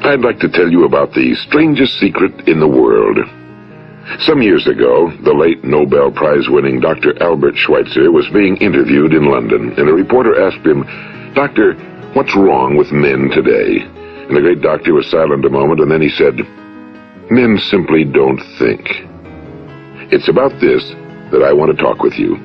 I'd like to tell you about the strangest secret in the world. Some years ago, the late Nobel Prize-winning Dr. Albert Schweitzer was being interviewed in London, and a reporter asked him, "Doctor, what's wrong with men today?" And the great doctor was silent a moment, and then he said, "Men simply don't think." It's about this that I want to talk with you.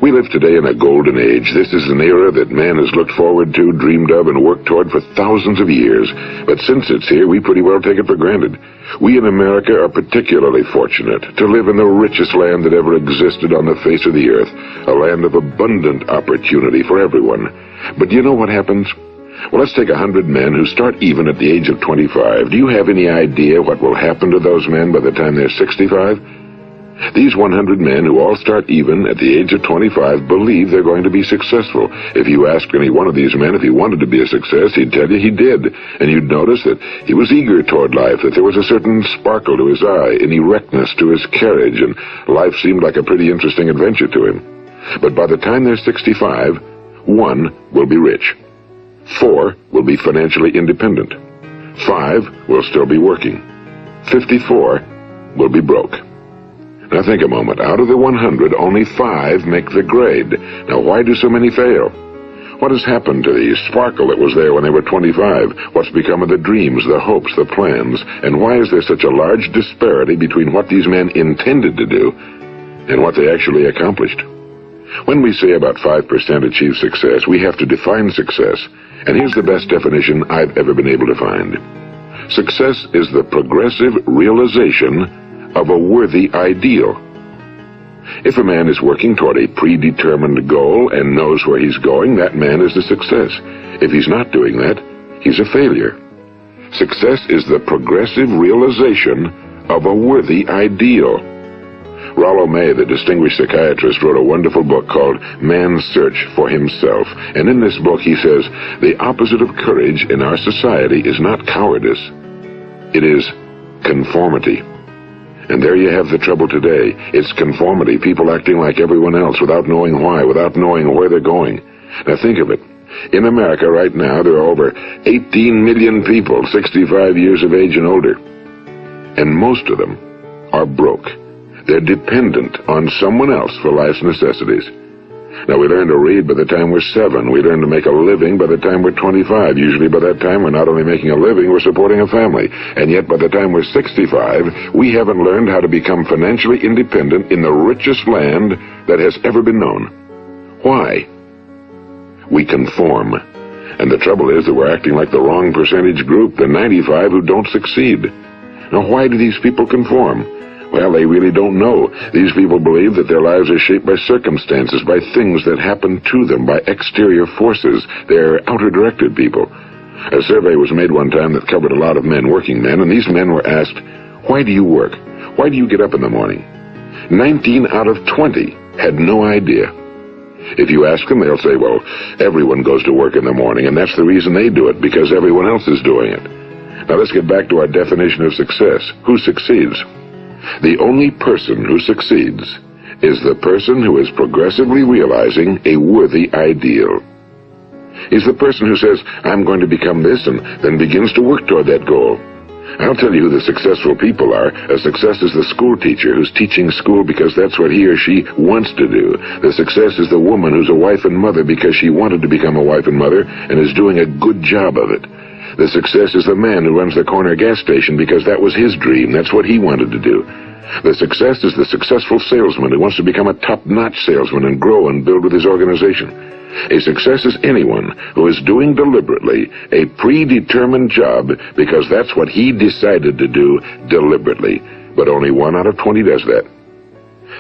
We live today in a golden age. This is an era that man has looked forward to, dreamed of, and worked toward for thousands of years. But since it's here, we pretty well take it for granted. We in America are particularly fortunate to live in the richest land that ever existed on the face of the earth, a land of abundant opportunity for everyone. But do you know what happens? Well, let's take 100 men who start even at the age of 25. Do you have any idea what will happen to those men by the time they're 65? These 100 men who all start even at the age of 25 believe they're going to be successful. If you asked any one of these men if he wanted to be a success, he'd tell you he did. And you'd notice that he was eager toward life, that there was a certain sparkle to his eye, an erectness to his carriage, and life seemed like a pretty interesting adventure to him. But by the time they're 65, 1 will be rich. 4 will be financially independent. 5 will still be working. 54 will be broke. Now think a moment. Out of the 100, only 5 make the grade. Now why do so many fail? What has happened to the sparkle that was there when they were 25? What's become of the dreams, the hopes, the plans? And why is there such a large disparity between what these men intended to do and what they actually accomplished? When we say about 5% achieve success, we have to define success. And here's the best definition I've ever been able to find. Success is the progressive realization of a worthy ideal. If a man is working toward a predetermined goal and knows where he's going, that man is a success. If he's not doing that, he's a failure. Success is the progressive realization of a worthy ideal. Rollo May, the distinguished psychiatrist, wrote a wonderful book called Man's Search for Himself. And in this book he says, the opposite of courage in our society is not cowardice. It is conformity. And there you have the trouble today. It's conformity, people acting like everyone else without knowing why, without knowing where they're going. Now think of it. In America right now, there are over 18 million people 65 years of age and older. And most of them are broke. They're dependent on someone else for life's necessities. Now, we learn to read by the time we're 7. We learn to make a living by the time we're 25. Usually by that time, we're not only making a living, we're supporting a family. And yet, by the time we're 65, we haven't learned how to become financially independent in the richest land that has ever been known. Why? We conform. And the trouble is that we're acting like the wrong percentage group, the 95 who don't succeed. Now, why do these people conform? Well, they really don't know. These people believe that their lives are shaped by circumstances, by things that happen to them, by exterior forces. They're outer-directed people. A survey was made one time that covered a lot of men, working men, and these men were asked, "Why do you work? Why do you get up in the morning?" 19 out of 20 had no idea. If you ask them, they'll say, well, everyone goes to work in the morning, and that's the reason they do it, because everyone else is doing it. Now let's get back to our definition of success. Who succeeds? The only person who succeeds is the person who is progressively realizing a worthy ideal. He's the person who says, I'm going to become this, and then begins to work toward that goal. I'll tell you who the successful people are. A success is the school teacher who's teaching school because that's what he or she wants to do. The success is the woman who's a wife and mother because she wanted to become a wife and mother and is doing a good job of it. The success is the man who runs the corner gas station because that was his dream. That's what he wanted to do. The success is the successful salesman who wants to become a top-notch salesman and grow and build with his organization. A success is anyone who is doing deliberately a predetermined job because that's what he decided to do deliberately. But only 1 out of 20 does that.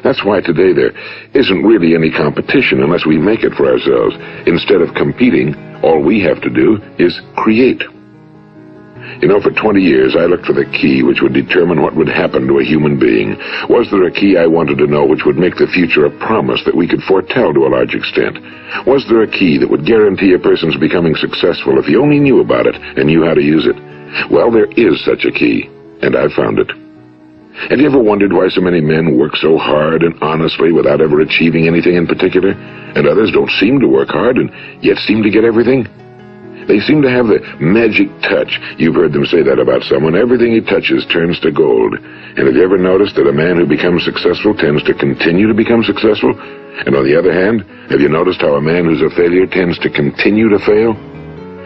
That's why today there isn't really any competition unless we make it for ourselves. Instead of competing, all we have to do is create. You know, for 20 years, I looked for the key which would determine what would happen to a human being. Was there a key I wanted to know which would make the future a promise that we could foretell to a large extent? Was there a key that would guarantee a person's becoming successful if he only knew about it and knew how to use it? Well, there is such a key, and I found it. Have you ever wondered why so many men work so hard and honestly without ever achieving anything in particular, and others don't seem to work hard and yet seem to get everything? They seem to have the magic touch. You've heard them say that about someone. Everything he touches turns to gold. And have you ever noticed that a man who becomes successful tends to continue to become successful? And on the other hand, have you noticed how a man who's a failure tends to continue to fail?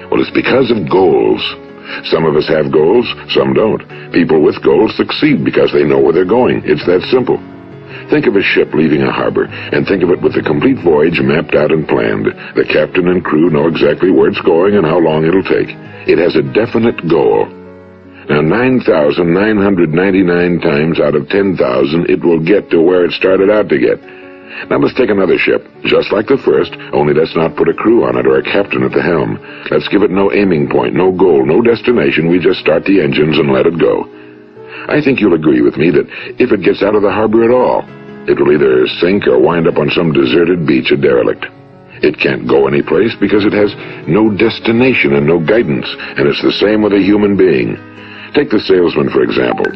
Well, it's because of goals. Some of us have goals, some don't. People with goals succeed because they know where they're going. It's that simple. Think of a ship leaving a harbor, and think of it with the complete voyage mapped out and planned. The captain and crew know exactly where it's going and how long it'll take. It has a definite goal. Now, 9,999 times out of 10,000, it will get to where it started out to get. Now let's take another ship, just like the first, only let's not put a crew on it or a captain at the helm. Let's give it no aiming point, no goal, no destination. We just start the engines and let it go. I think you'll agree with me that if it gets out of the harbor at all, it will either sink or wind up on some deserted beach, a derelict. It can't go anyplace because it has no destination and no guidance, and it's the same with a human being. Take the salesman, for example.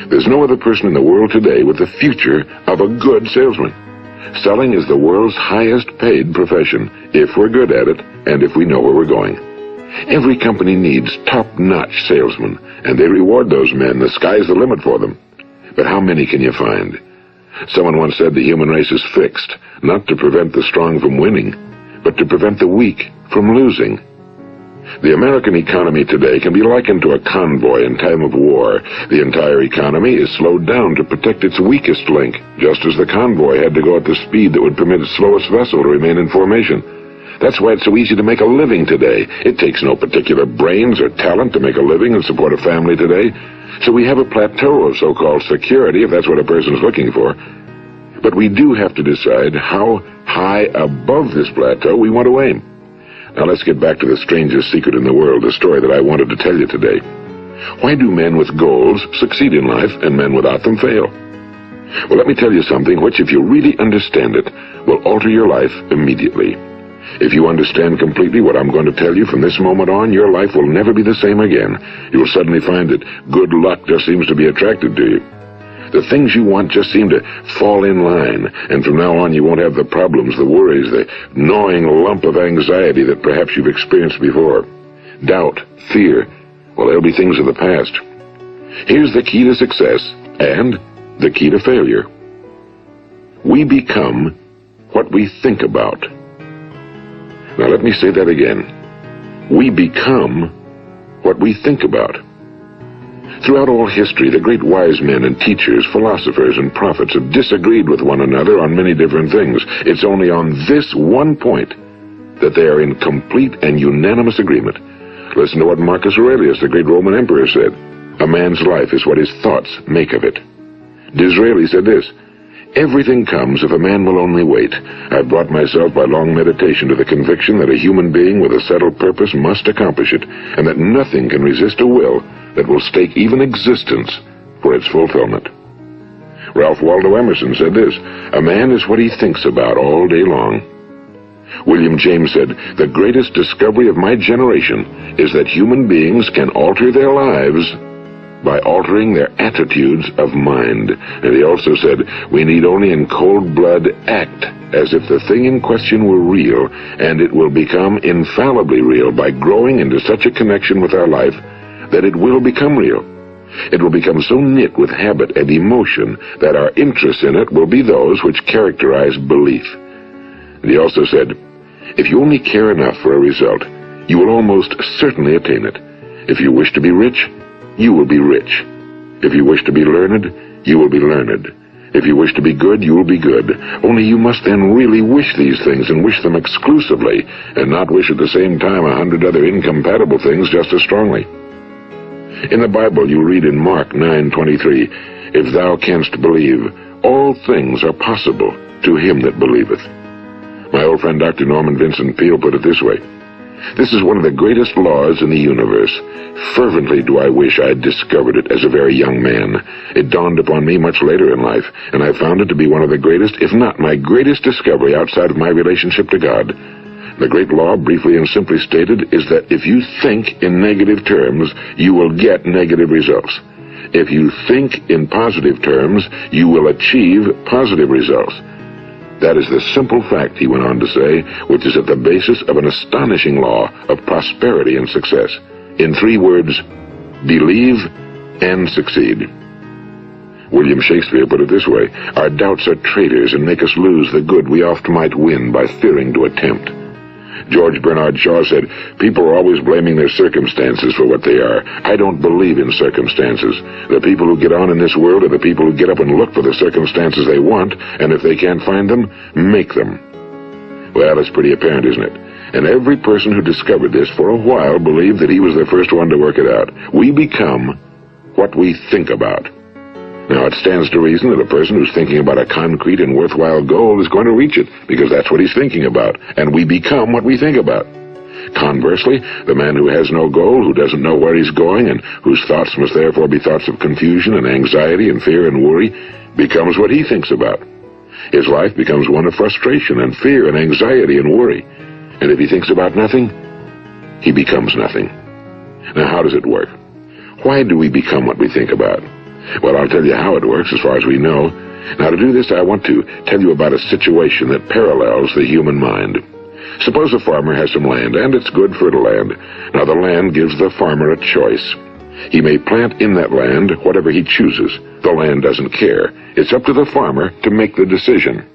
There's no other person in the world today with the future of a good salesman. Selling is the world's highest paid profession, if we're good at it and if we know where we're going. Every company needs top-notch salesmen, and they reward those men. The sky's the limit for them. But how many can you find? Someone once said the human race is fixed, not to prevent the strong from winning, but to prevent the weak from losing. The American economy today can be likened to a convoy in time of war. The entire economy is slowed down to protect its weakest link, just as the convoy had to go at the speed that would permit its slowest vessel to remain in formation. That's why it's so easy to make a living today. It takes no particular brains or talent to make a living and support a family today. So we have a plateau of so-called security, if that's what a person's looking for. But we do have to decide how high above this plateau we want to aim. Now let's get back to the strangest secret in the world, the story that I wanted to tell you today. Why do men with goals succeed in life and men without them fail? Well, let me tell you something which, if you really understand it, will alter your life immediately. If you understand completely what I'm going to tell you from this moment on, your life will never be the same again. You'll suddenly find that good luck just seems to be attracted to you. The things you want just seem to fall in line, and from now on you won't have the problems, the worries, the gnawing lump of anxiety that perhaps you've experienced before. Doubt, fear, well, they'll be things of the past. Here's the key to success and the key to failure. We become what we think about. Now let me say that again. We become what we think about. Throughout all history, the great wise men and teachers, philosophers and prophets have disagreed with one another on many different things. It's only on this one point that they are in complete and unanimous agreement. Listen to what Marcus Aurelius, the great Roman emperor, said. A man's life is what his thoughts make of it. Disraeli said this. Everything comes if a man will only wait. I've brought myself by long meditation to the conviction that a human being with a settled purpose must accomplish it, and that nothing can resist a will that will stake even existence for its fulfillment. Ralph Waldo Emerson said this, a man is what he thinks about all day long. William James said, the greatest discovery of my generation is that human beings can alter their lives by altering their attitudes of mind. And he also said, we need only in cold blood act as if the thing in question were real, and it will become infallibly real by growing into such a connection with our life that it will become real. It will become so knit with habit and emotion that our interest in it will be those which characterize belief. And he also said, if you only care enough for a result, you will almost certainly attain it. If you wish to be rich, you will be rich. If you wish to be learned, you will be learned. If you wish to be good, you will be good. Only you must then really wish these things and wish them exclusively, and not wish at the same time 100 other incompatible things just as strongly. In the Bible, you read in Mark 9:23, if thou canst believe, all things are possible to him that believeth. My old friend Dr. Norman Vincent Peale put it this way, this is one of the greatest laws in the universe. Fervently do I wish I had discovered it as a very young man. It dawned upon me much later in life, and I found it to be one of the greatest, if not my greatest discovery outside of my relationship to God. The great law, briefly and simply stated, is that if you think in negative terms, you will get negative results. If you think in positive terms, you will achieve positive results. That is the simple fact, he went on to say, which is at the basis of an astonishing law of prosperity and success. In 3 words, believe and succeed. William Shakespeare put it this way: our doubts are traitors and make us lose the good we oft might win by fearing to attempt. George Bernard Shaw said, people are always blaming their circumstances for what they are. I don't believe in circumstances. The people who get on in this world are the people who get up and look for the circumstances they want, and if they can't find them, make them. Well, it's pretty apparent, isn't it? And every person who discovered this for a while believed that he was the first one to work it out. We become what we think about. Now, it stands to reason that a person who's thinking about a concrete and worthwhile goal is going to reach it, because that's what he's thinking about, and we become what we think about. Conversely, the man who has no goal, who doesn't know where he's going, and whose thoughts must therefore be thoughts of confusion and anxiety and fear and worry, becomes what he thinks about. His life becomes one of frustration and fear and anxiety and worry. And if he thinks about nothing, he becomes nothing. Now, how does it work? Why do we become what we think about? Well, I'll tell you how it works as far as we know. Now, to do this, I want to tell you about a situation that parallels the human mind. Suppose a farmer has some land, and it's good fertile land. Now, the land gives the farmer a choice. He may plant in that land whatever he chooses. The land doesn't care. It's up to the farmer to make the decision.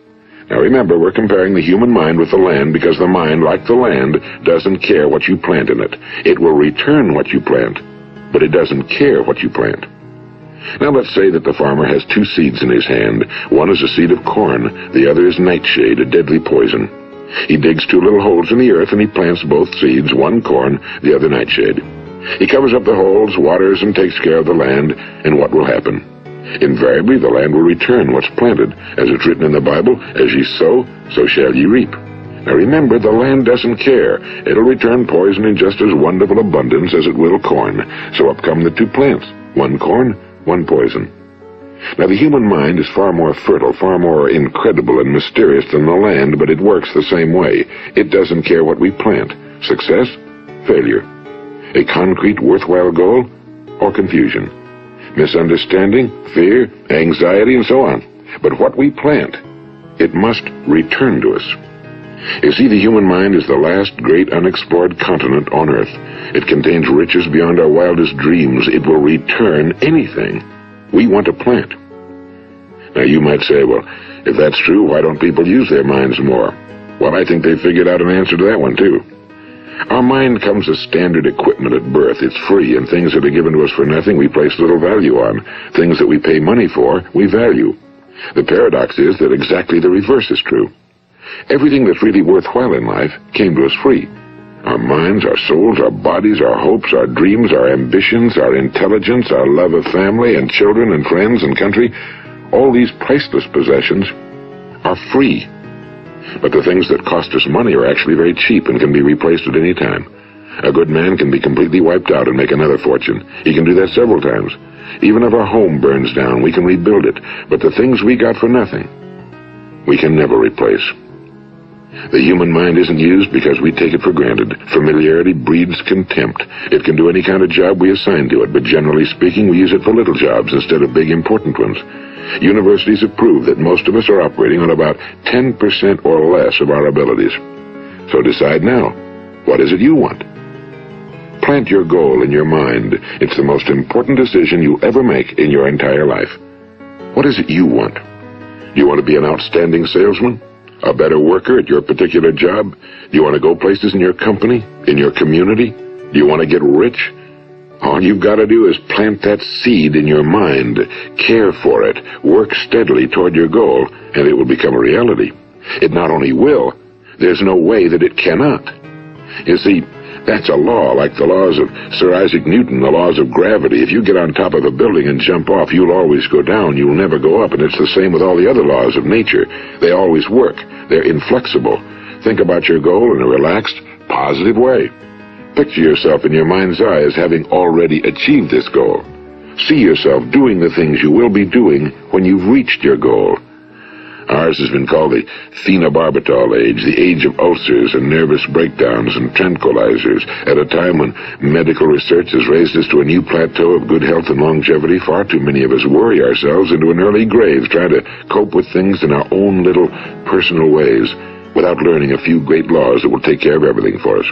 Now, remember, we're comparing the human mind with the land because the mind, like the land, doesn't care what you plant in it. It will return what you plant, but it doesn't care what you plant. Now, let's say that the farmer has 2 seeds in his hand. One is a seed of corn, the other is nightshade, a deadly poison. He digs 2 little holes in the earth and he plants both seeds, one corn, the other nightshade. He covers up the holes, waters, and takes care of the land, and what will happen? Invariably, the land will return what's planted. As it's written in the Bible, as ye sow, so shall ye reap. Now remember, the land doesn't care. It'll return poison in just as wonderful abundance as it will corn. So up come the 2 plants, one corn, one poison. Now, the human mind is far more fertile, far more incredible and mysterious than the land, but it works the same way. It doesn't care what we plant. Success, failure. A concrete, worthwhile goal, or confusion. Misunderstanding, fear, anxiety, and so on. But what we plant, it must return to us. You see, the human mind is the last great unexplored continent on Earth. It contains riches beyond our wildest dreams. It will return anything we want to plant. Now, you might say, well, if that's true, why don't people use their minds more? Well, I think they've figured out an answer to that one, too. Our mind comes as standard equipment at birth. It's free, and things that are given to us for nothing we place little value on. Things that we pay money for, we value. The paradox is that exactly the reverse is true. Everything that's really worthwhile in life came to us free. Our minds, our souls, our bodies, our hopes, our dreams, our ambitions, our intelligence, our love of family and children and friends and country, all these priceless possessions are free. But the things that cost us money are actually very cheap and can be replaced at any time. A good man can be completely wiped out and make another fortune. He can do that several times. Even if our home burns down, we can rebuild it. But the things we got for nothing, we can never replace. The human mind isn't used because we take it for granted. Familiarity breeds contempt. It can do any kind of job we assign to it, but generally speaking, we use it for little jobs instead of big, important ones. Universities have proved that most of us are operating on about 10% or less of our abilities. So decide now, what is it you want? Plant your goal in your mind. It's the most important decision you'll ever make in your entire life. What is it you want? Do you want to be an outstanding salesman? A better worker at your particular job? Do you want to go places in your company, in your community? Do you want to get rich? All you've got to do is plant that seed in your mind, care for it, work steadily toward your goal, and it will become a reality. It not only will, there's no way that it cannot. You see, that's a law, like the laws of Sir Isaac Newton, the laws of gravity. If you get on top of a building and jump off, you'll always go down. You'll never go up, and it's the same with all the other laws of nature. They always work. They're inflexible. Think about your goal in a relaxed, positive way. Picture yourself in your mind's eye as having already achieved this goal. See yourself doing the things you will be doing when you've reached your goal. Ours has been called the phenobarbital age, the age of ulcers and nervous breakdowns and tranquilizers. At a time when medical research has raised us to a new plateau of good health and longevity, far too many of us worry ourselves into an early grave trying to cope with things in our own little personal ways without learning a few great laws that will take care of everything for us.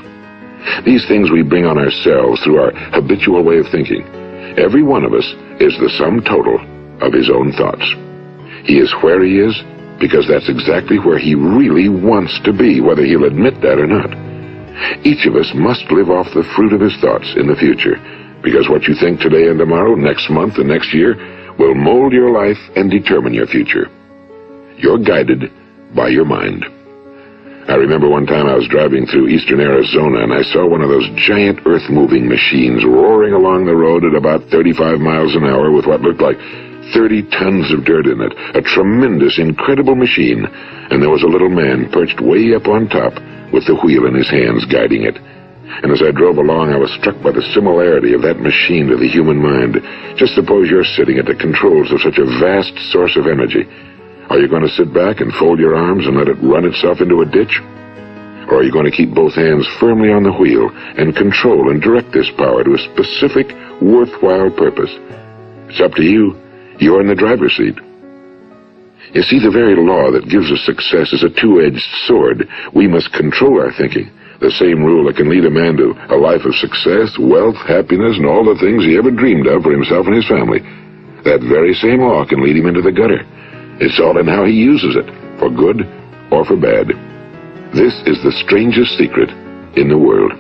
These things we bring on ourselves through our habitual way of thinking. Every one of us is the sum total of his own thoughts. He is where he is because that's exactly where he really wants to be, whether he'll admit that or not. Each of us must live off the fruit of his thoughts in the future, because what you think today and tomorrow, next month and next year, will mold your life and determine your future. You're guided by your mind. I remember one time I was driving through eastern Arizona, and I saw one of those giant earth-moving machines roaring along the road at about 35 miles an hour with what looked like 30 tons of dirt in it. A tremendous, incredible machine, and there was a little man perched way up on top with the wheel in his hands guiding it. And as I drove along, I was struck by the similarity of that machine to the human mind. Just suppose you're sitting at the controls of such a vast source of energy. Are you going to sit back and fold your arms and let it run itself into a ditch? Or are you going to keep both hands firmly on the wheel and control and direct this power to a specific, worthwhile purpose? It's up to you. You're in the driver's seat. You see, the very law that gives us success is a two-edged sword. We must control our thinking. The same rule that can lead a man to a life of success, wealth, happiness, and all the things he ever dreamed of for himself and his family. That very same law can lead him into the gutter. It's all in how he uses it, for good or for bad. This is the strangest secret in the world.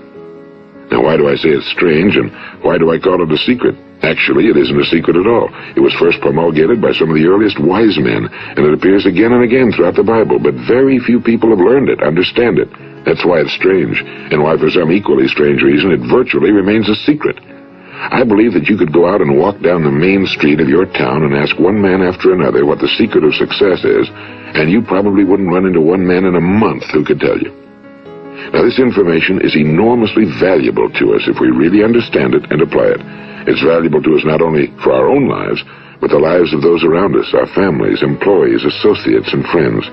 Now, why do I say it's strange, and why do I call it a secret? Actually, it isn't a secret at all. It was first promulgated by some of the earliest wise men, and it appears again and again throughout the Bible, but very few people have learned it, understand it. That's why it's strange, and why for some equally strange reason it virtually remains a secret. I believe that you could go out and walk down the main street of your town and ask one man after another what the secret of success is, and you probably wouldn't run into one man in a month who could tell you. Now, this information is enormously valuable to us if we really understand it and apply it. It's valuable to us not only for our own lives, but the lives of those around us, our families, employees, associates, and friends.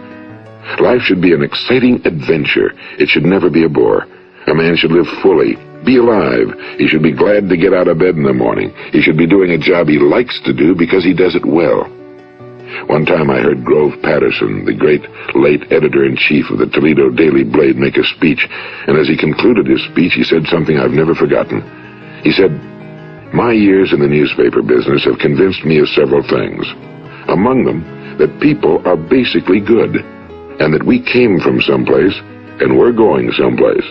Life should be an exciting adventure. It should never be a bore. A man should live fully, be alive. He should be glad to get out of bed in the morning. He should be doing a job he likes to do because he does it well. One time I heard Grove Patterson, the great late editor-in-chief of the Toledo Daily Blade, make a speech, and as he concluded his speech, he said something I've never forgotten. He said, "My years in the newspaper business have convinced me of several things. Among them, that people are basically good, and that we came from someplace, and we're going someplace.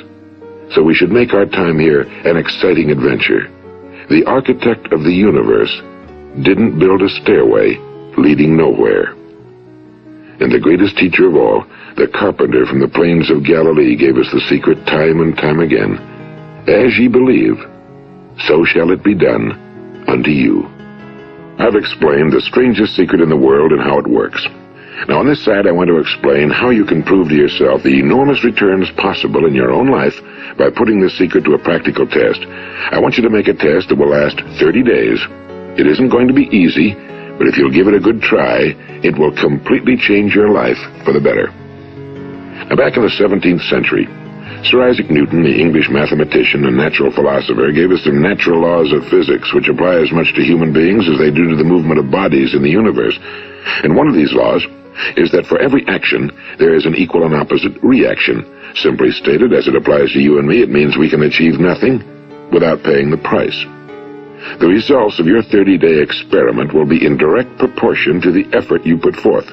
So we should make our time here an exciting adventure. The architect of the universe didn't build a stairway leading nowhere." And the greatest teacher of all, the carpenter from the plains of Galilee, gave us the secret time and time again. As ye believe, so shall it be done unto you. I've explained the strangest secret in the world and how it works. Now on this side I want to explain how you can prove to yourself the enormous returns possible in your own life by putting this secret to a practical test. I want you to make a test that will last 30 days. It isn't going to be easy, but if you'll give it a good try, it will completely change your life for the better. Now, back in the 17th century, Sir Isaac Newton, the English mathematician and natural philosopher, gave us some natural laws of physics which apply as much to human beings as they do to the movement of bodies in the universe. And one of these laws is that for every action, there is an equal and opposite reaction. Simply stated, as it applies to you and me, it means we can achieve nothing without paying the price. The results of your 30-day experiment will be in direct proportion to the effort you put forth.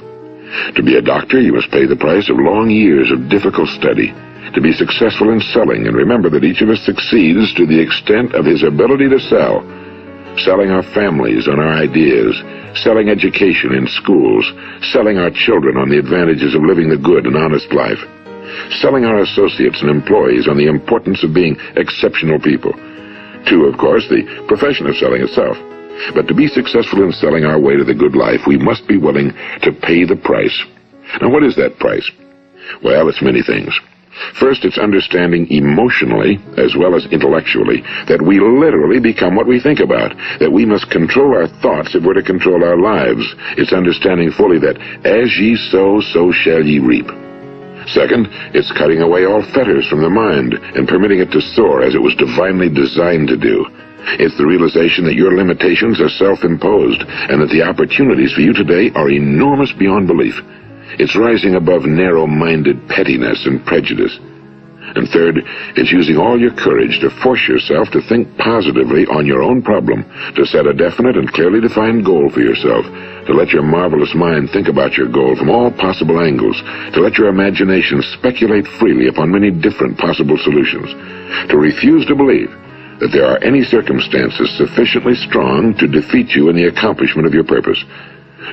To be a doctor, you must pay the price of long years of difficult study. To be successful in selling, and remember that each of us succeeds to the extent of his ability to sell. Selling our families on our ideas, selling education in schools, selling our children on the advantages of living the good and honest life, selling our associates and employees on the importance of being exceptional people. To, of course, the profession of selling itself. But to be successful in selling our way to the good life, we must be willing to pay the price. Now, what is that price? Well, it's many things. First, it's understanding emotionally, as well as intellectually, that we literally become what we think about, that we must control our thoughts if we're to control our lives. It's understanding fully that as ye sow, so shall ye reap. Second, it's cutting away all fetters from the mind and permitting it to soar as it was divinely designed to do. It's the realization that your limitations are self-imposed and that the opportunities for you today are enormous beyond belief. It's rising above narrow-minded pettiness and prejudice. And third, it's using all your courage to force yourself to think positively on your own problem, to set a definite and clearly defined goal for yourself, to let your marvelous mind think about your goal from all possible angles, to let your imagination speculate freely upon many different possible solutions, to refuse to believe that there are any circumstances sufficiently strong to defeat you in the accomplishment of your purpose,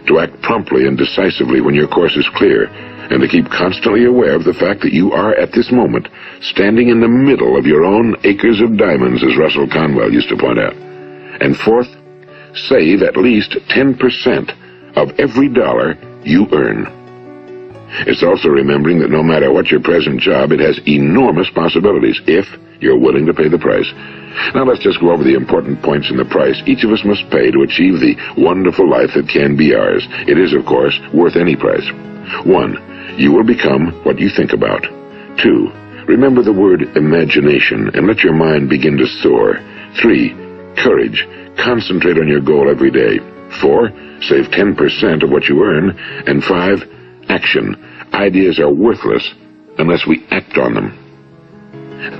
to act promptly and decisively when your course is clear, and to keep constantly aware of the fact that you are at this moment standing in the middle of your own acres of diamonds, as Russell Conwell used to point out. And fourth, save at least 10% of every dollar you earn. It's also remembering that no matter what your present job, it has enormous possibilities if you're willing to pay the price. Now let's just go over the important points in the price each of us must pay to achieve the wonderful life that can be ours. It is, of course, worth any price. 1. You will become what you think about. 2. Remember the word imagination and let your mind begin to soar. 3. Courage. Concentrate on your goal every day. 4. Save 10% of what you earn. And 5. Action. Ideas are worthless unless we act on them.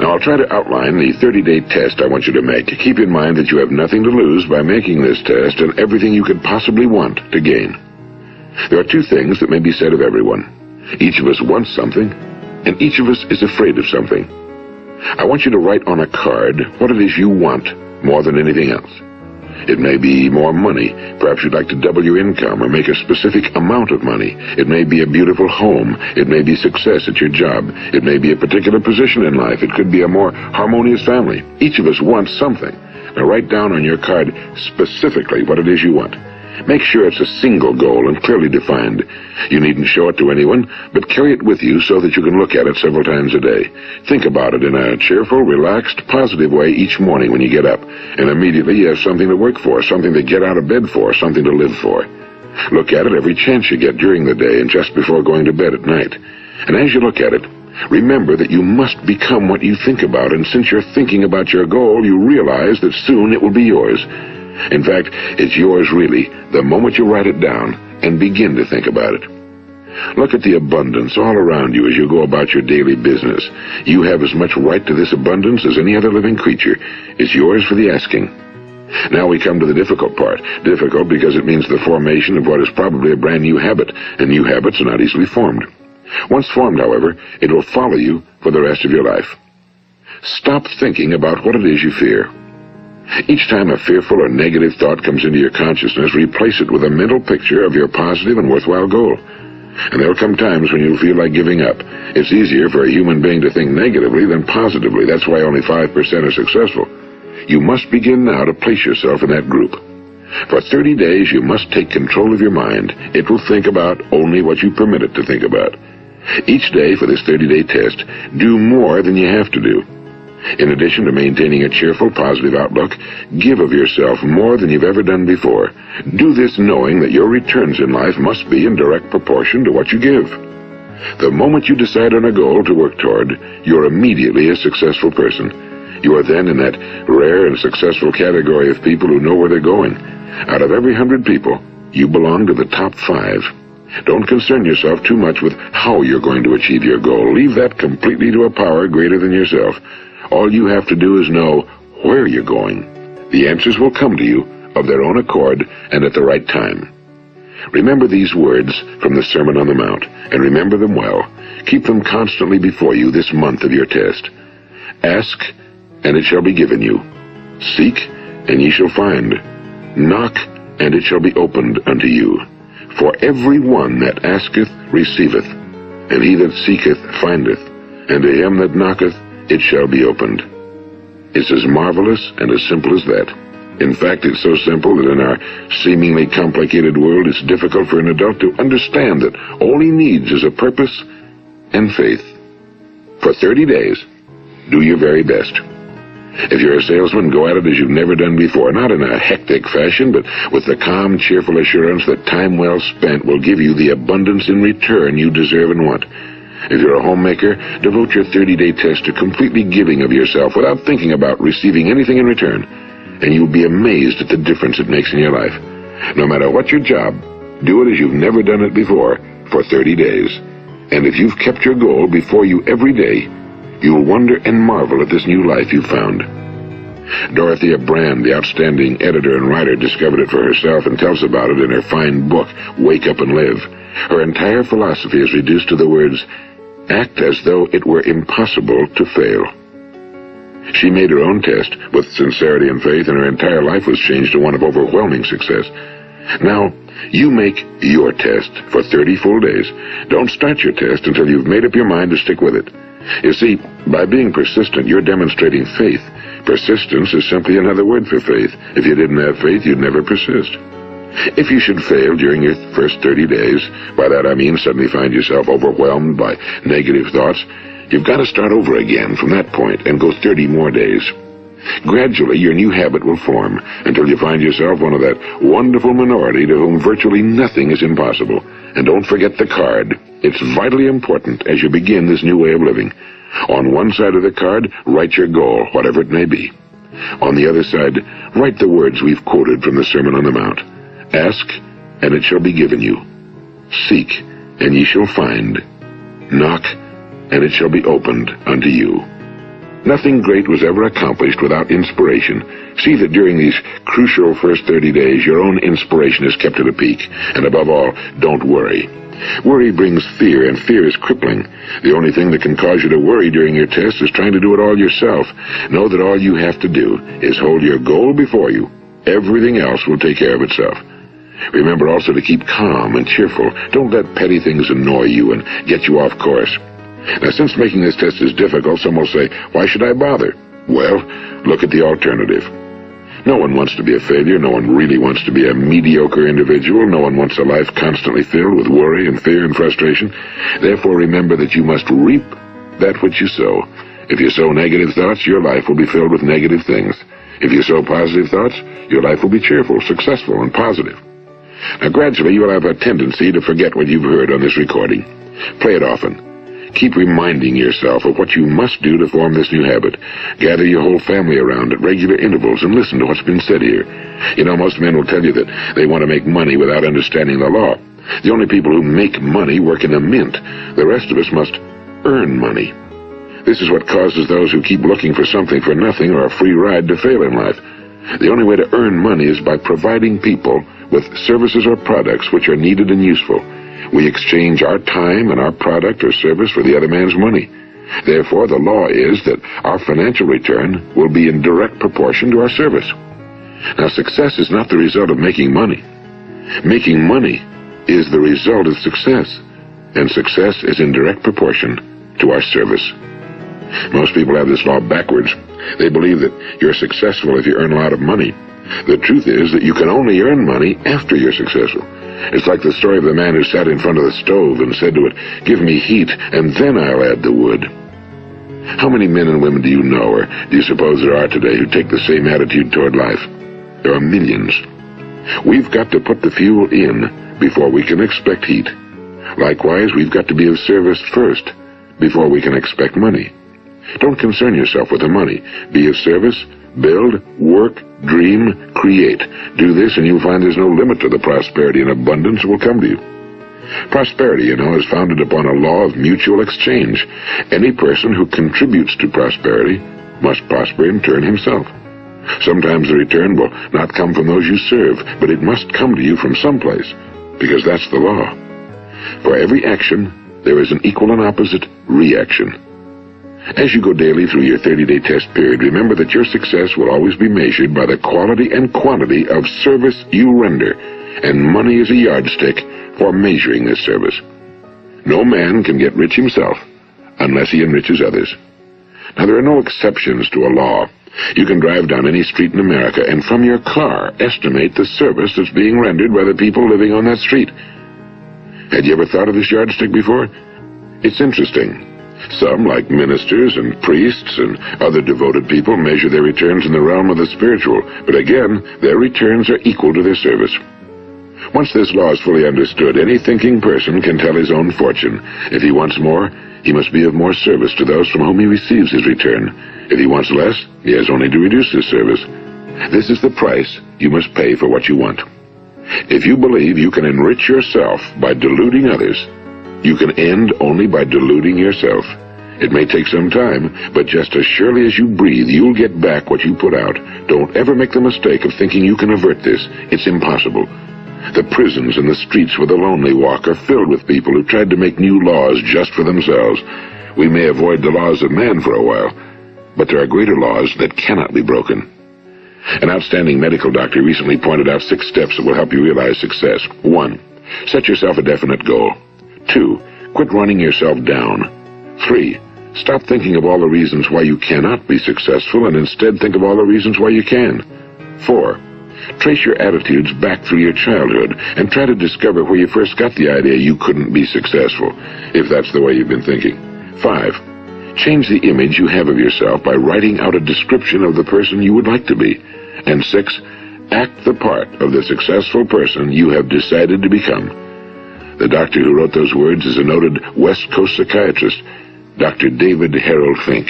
Now, I'll try to outline the 30-day test I want you to make. Keep in mind that you have nothing to lose by making this test and everything you could possibly want to gain. There are two things that may be said of everyone. Each of us wants something, and each of us is afraid of something. I want you to write on a card what it is you want more than anything else. It may be more money. Perhaps you'd like to double your income or make a specific amount of money. It may be a beautiful home. It may be success at your job. It may be a particular position in life. It could be a more harmonious family. Each of us wants something. Now write down on your card specifically what it is you want. Make sure it's a single goal and clearly defined. You needn't show it to anyone, but carry it with you so that you can look at it several times a day. Think about it in a cheerful, relaxed, positive way each morning when you get up, and immediately you have something to work for, something to get out of bed for, something to live for. Look at it every chance you get during the day and just before going to bed at night. And as you look at it, remember that you must become what you think about, and since you're thinking about your goal, you realize that soon it will be yours. In fact, it's yours really the moment you write it down and begin to think about it. Look at the abundance all around you as you go about your daily business. You have as much right to this abundance as any other living creature. It's yours for the asking. Now we come to the difficult part. Difficult because it means the formation of what is probably a brand new habit, and new habits are not easily formed. Once formed, however, it will follow you for the rest of your life. Stop thinking about what it is you fear. Each time a fearful or negative thought comes into your consciousness, replace it with a mental picture of your positive and worthwhile goal. And there'll come times when you'll feel like giving up. It's easier for a human being to think negatively than positively. That's why only 5% are successful. You must begin now to place yourself in that group. For 30 days, you must take control of your mind. It will think about only what you permit it to think about. Each day for this 30-day test, do more than you have to do. In addition to maintaining a cheerful, positive outlook, give of yourself more than you've ever done before. Do this knowing that your returns in life must be in direct proportion to what you give. The moment you decide on a goal to work toward, you're immediately a successful person. You are then in that rare and successful category of people who know where they're going. Out of every 100 people, you belong to the top 5. Don't concern yourself too much with how you're going to achieve your goal. Leave that completely to a power greater than yourself. All you have to do is know where you're going. The answers will come to you of their own accord and at the right time. Remember these words from the Sermon on the Mount, and remember them well. Keep them constantly before you this month of your test. Ask, and it shall be given you. Seek, and ye shall find. Knock, and it shall be opened unto you. For every one that asketh receiveth, and he that seeketh findeth, and to him that knocketh it shall be opened. It's as marvelous and as simple as that. In fact, it's so simple that in our seemingly complicated world, it's difficult for an adult to understand that all he needs is a purpose and faith. For 30 days, do your very best. If you're a salesman, go at it as you've never done before, not in a hectic fashion, but with the calm, cheerful assurance that time well spent will give you the abundance in return you deserve and want. If you're a homemaker, devote your 30-day test to completely giving of yourself without thinking about receiving anything in return, and you'll be amazed at the difference it makes in your life. No matter what your job, do it as you've never done it before for 30 days. And if you've kept your goal before you every day, you'll wonder and marvel at this new life you've found. Dorothea Brand, the outstanding editor and writer, discovered it for herself and tells about it in her fine book, Wake Up and Live. Her entire philosophy is reduced to the words, act as though it were impossible to fail. She made her own test with sincerity and faith, and her entire life was changed to one of overwhelming success. Now, you make your test for 30 full days. Don't start your test until you've made up your mind to stick with it. You see, by being persistent, you're demonstrating faith. Persistence is simply another word for faith. If you didn't have faith, you'd never persist. If you should fail during your first 30 days, by that I mean suddenly find yourself overwhelmed by negative thoughts, you've got to start over again from that point and go 30 more days. Gradually, your new habit will form until you find yourself one of that wonderful minority to whom virtually nothing is impossible. And don't forget the card. It's vitally important as you begin this new way of living. On one side of the card, write your goal, whatever it may be. On the other side, write the words we've quoted from the Sermon on the Mount. Ask, and it shall be given you. Seek, and ye shall find. Knock, and it shall be opened unto you. Nothing great was ever accomplished without inspiration. See that during these crucial first 30 days, your own inspiration is kept at a peak. And above all, don't worry. Worry brings fear, and fear is crippling. The only thing that can cause you to worry during your test is trying to do it all yourself. Know that all you have to do is hold your goal before you. Everything else will take care of itself. Remember also to keep calm and cheerful. Don't let petty things annoy you and get you off course. Now, since making this test is difficult, some will say, why should I bother? Well, look at the alternative. No one wants to be a failure. No one really wants to be a mediocre individual. No one wants a life constantly filled with worry and fear and frustration. Therefore, remember that you must reap that which you sow. If you sow negative thoughts, your life will be filled with negative things. If you sow positive thoughts, your life will be cheerful, successful, and positive. Now, gradually, you will have a tendency to forget what you've heard on this recording. Play it often. Keep reminding yourself of what you must do to form this new habit. Gather your whole family around at regular intervals and listen to what's been said here. You know, most men will tell you that they want to make money without understanding the law. The only people who make money work in a mint. The rest of us must earn money. This is what causes those who keep looking for something for nothing or a free ride to fail in life. The only way to earn money is by providing people with services or products which are needed and useful. We exchange our time and our product or service for the other man's money. Therefore, the law is that our financial return will be in direct proportion to our service. Now, success is not the result of making money. Making money is the result of success, and success is in direct proportion to our service. Most people have this law backwards. They believe that you're successful if you earn a lot of money. The truth is that you can only earn money after you're successful. It's like the story of the man who sat in front of the stove and said to it, "Give me heat, and then I'll add the wood." How many men and women do you know, or do you suppose there are today, who take the same attitude toward life? There are millions. We've got to put the fuel in before we can expect heat. Likewise, we've got to be of service first before we can expect money. Don't concern yourself with the money. Be of service, build, work, dream, create. Do this and you'll find there's no limit to the prosperity and abundance that will come to you. Prosperity, you know, is founded upon a law of mutual exchange. Any person who contributes to prosperity must prosper in turn himself. Sometimes the return will not come from those you serve, but it must come to you from someplace, because that's the law. For every action, there is an equal and opposite reaction. As you go daily through your 30-day test period, remember that your success will always be measured by the quality and quantity of service you render, and money is a yardstick for measuring this service. No man can get rich himself unless he enriches others. Now, there are no exceptions to a law. You can drive down any street in America and from your car estimate the service that's being rendered by the people living on that street. Had you ever thought of this yardstick before? It's interesting. Some, like ministers and priests and other devoted people, measure their returns in the realm of the spiritual, but again, their returns are equal to their service. Once this law is fully understood, any thinking person can tell his own fortune. If he wants more, he must be of more service to those from whom he receives his return. If he wants less, he has only to reduce his service. This is the price you must pay for what you want. If you believe you can enrich yourself by deluding others, you can end only by deluding yourself. It may take some time, but just as surely as you breathe, you'll get back what you put out. Don't ever make the mistake of thinking you can avert this. It's impossible. The prisons and the streets where the lonely walk are filled with people who tried to make new laws just for themselves. We may avoid the laws of man for a while, but there are greater laws that cannot be broken. An outstanding medical doctor recently pointed out 6 steps that will help you realize success. 1. Set yourself a definite goal. 2. Quit running yourself down. 3. Stop thinking of all the reasons why you cannot be successful and instead think of all the reasons why you can. 4. Trace your attitudes back through your childhood and try to discover where you first got the idea you couldn't be successful, if that's the way you've been thinking. 5. Change the image you have of yourself by writing out a description of the person you would like to be. And 6. Act the part of the successful person you have decided to become. The doctor who wrote those words is a noted West Coast psychiatrist, Dr. David Harold Fink.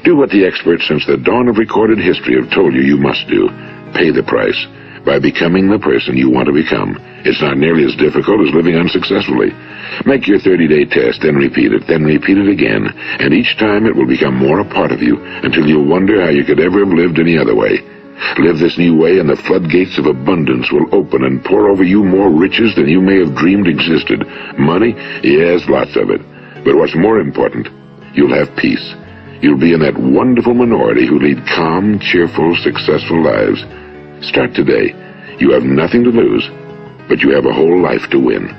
Do what the experts since the dawn of recorded history have told you must do. Pay the price by becoming the person you want to become. It's not nearly as difficult as living unsuccessfully. Make your 30-day test, then repeat it again, and each time it will become more a part of you until you'll wonder how you could ever have lived any other way. Live this new way and the floodgates of abundance will open and pour over you more riches than you may have dreamed existed. Money? Yes, lots of it. But what's more important, you'll have peace. You'll be in that wonderful minority who lead calm, cheerful, successful lives. Start today. You have nothing to lose, but you have a whole life to win.